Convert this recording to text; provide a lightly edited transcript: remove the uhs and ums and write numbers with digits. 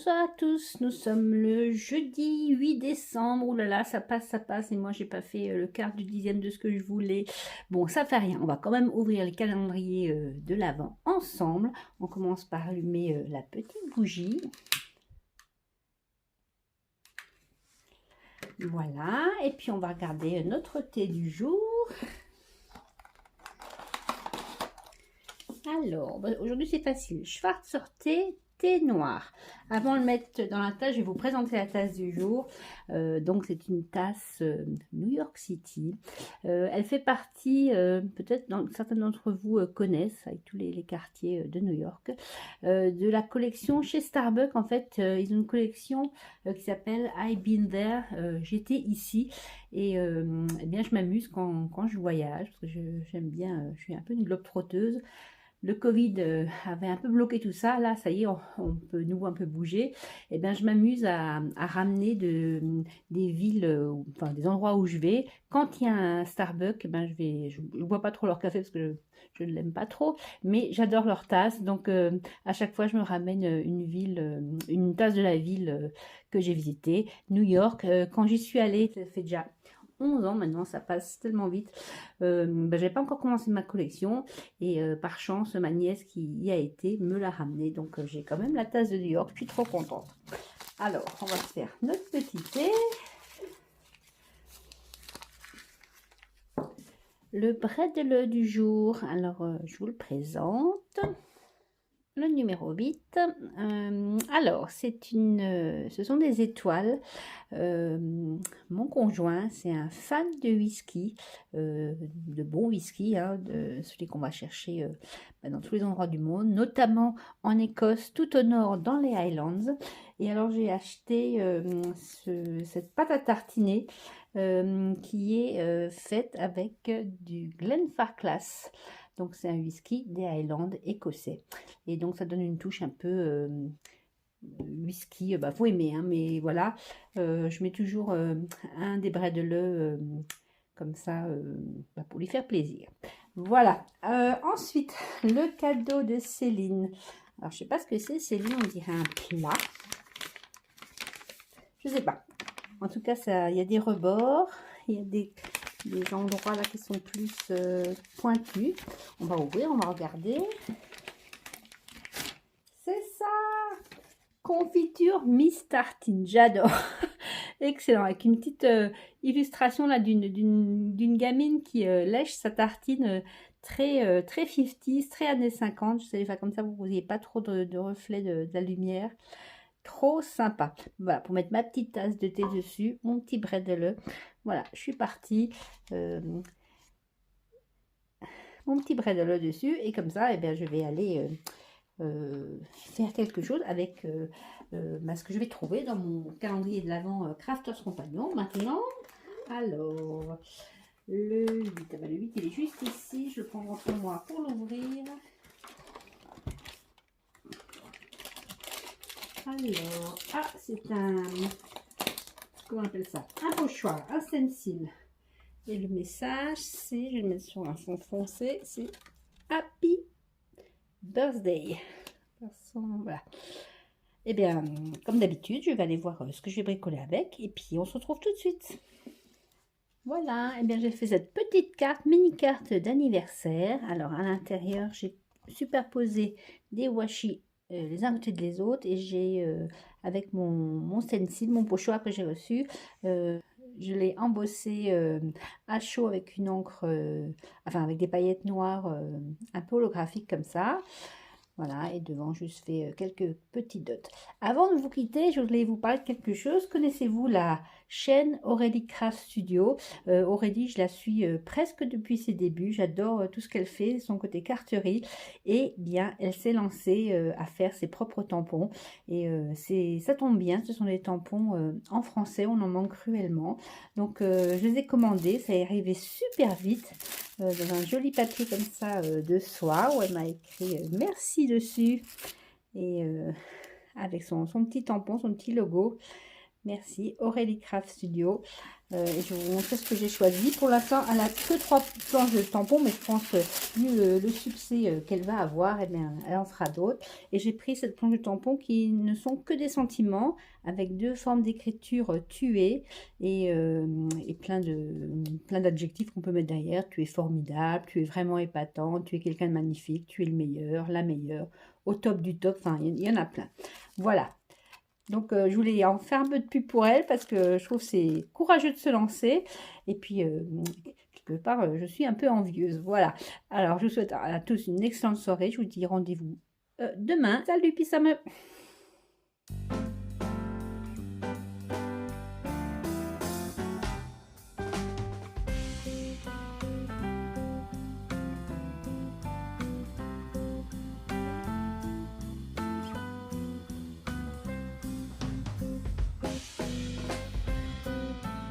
Bonsoir à tous, nous sommes le jeudi 8 décembre. Ouh là là, ça passe, et moi j'ai pas fait le quart du dixième de ce que je voulais. Bon, ça fait rien, on va quand même ouvrir le calendrier de l'Avent ensemble. On commence par allumer la petite bougie. Voilà, et puis on va regarder notre thé du jour. Alors, aujourd'hui c'est facile, Schwarzer thé noir. Avant de le mettre dans la tasse, je vais vous présenter la tasse du jour. Donc c'est une tasse New York City. Elle fait partie, peut-être certains d'entre vous connaissent, avec tous les quartiers de New York, de la collection chez Starbucks. En fait, ils ont une collection qui s'appelle I've Been There, j'étais ici. Et eh bien, je m'amuse quand je voyage, parce que j'aime bien, je suis un peu une globe-trotteuse. Le Covid avait un peu bloqué tout ça. Là, ça y est, on peut nouveau un peu bouger. Et bien, je m'amuse à ramener des villes, enfin des endroits où je vais. Quand il y a un Starbucks, ben, je bois pas trop leur café parce que je ne l'aime pas trop, mais j'adore leur tasse. Donc, à chaque fois, je me ramène une ville, une tasse de la ville que j'ai visitée, New York. Quand j'y suis allée, ça fait déjà 11 ans maintenant, ça passe tellement vite. J'avais pas encore commencé ma collection et par chance, ma nièce qui y a été me l'a ramenée. Donc j'ai quand même la tasse de New York, je suis trop contente. Alors, on va faire notre petit thé. Le bredel du jour, alors je vous le présente. Le numéro 8, alors ce sont des étoiles. Mon conjoint, c'est un fan de whisky, de bon whisky, hein, de celui qu'on va chercher dans tous les endroits du monde, notamment en Écosse, tout au nord, dans les Highlands. Et alors j'ai acheté cette pâte à tartiner qui est faite avec du Glenfarclas. Donc c'est un whisky des Highlands écossais. Et donc ça donne une touche un peu whisky, faut aimer, hein, mais voilà. Je mets toujours un des bredel comme ça pour lui faire plaisir. Voilà. Ensuite, le cadeau de Céline. Alors je sais pas ce que c'est, Céline, on dirait un plat. Je sais pas. En tout cas, il y a des rebords, il y a des endroits là qui sont plus pointus. On va ouvrir, on va regarder. C'est ça! Confiture Miss Tartine, j'adore. Excellent, avec une petite illustration là d'une gamine qui lèche sa tartine très 50s, très années 50. Je sais, comme ça vous n'ayez pas trop de reflets de la lumière. Trop sympa. Voilà, pour mettre ma petite tasse de thé dessus, mon petit bredel. Voilà, je suis partie. Mon petit bredel dessus. Et comme ça, eh bien, je vais aller faire quelque chose avec ce que je vais trouver dans mon calendrier de l'Avent Crafters Compagnon. Maintenant, alors, le 8, le 8, il est juste ici. Je le prends entre moi pour l'ouvrir. Alors, c'est un, comment on appelle ça? Un pochoir, un stencil. Et le message, c'est, je vais le mettre sur un fond foncé, c'est Happy Birthday. Voilà. Et bien, comme d'habitude, je vais aller voir ce que je vais bricoler avec. Et puis, on se retrouve tout de suite. Voilà, et bien j'ai fait cette petite carte, mini carte d'anniversaire. Alors, à l'intérieur, j'ai superposé des washi les uns à côté des autres, et j'ai avec mon stencil, mon pochoir que j'ai reçu, je l'ai embossé à chaud avec une encre, enfin avec des paillettes noires un peu holographiques comme ça. Voilà, et devant, juste fait quelques petits dots. Avant de vous quitter, je voulais vous parler de quelque chose. Connaissez-vous la chaîne Aurélie Craft Studio? Aurélie, je la suis presque depuis ses débuts. J'adore tout ce qu'elle fait, son côté carterie. Et bien, elle s'est lancée à faire ses propres tampons. Et ça tombe bien, ce sont des tampons en français, on en manque cruellement. Donc, je les ai commandés, ça est arrivé super vite. Dans un joli papier comme ça de soie, où elle m'a écrit merci dessus, et avec son petit tampon, son petit logo. Merci, Aurélie Craft Studio. Et je vais vous montrer ce que j'ai choisi. Pour l'instant, elle a que 3 planches de tampons, mais je pense que vu le succès qu'elle va avoir, eh bien, elle en fera d'autres. Et j'ai pris cette planche de tampons qui ne sont que des sentiments, avec 2 formes d'écriture tuées et plein d'adjectifs qu'on peut mettre derrière. Tu es formidable, tu es vraiment épatant, tu es quelqu'un de magnifique, tu es le meilleur, la meilleure, au top du top. Enfin, il y en a plein. Voilà. Donc, je voulais en faire un peu de pub pour elle parce que je trouve que c'est courageux de se lancer. Et puis, quelque part, je suis un peu envieuse. Voilà. Alors, je vous souhaite à tous une excellente soirée. Je vous dis rendez-vous demain. Salut, puis ça me...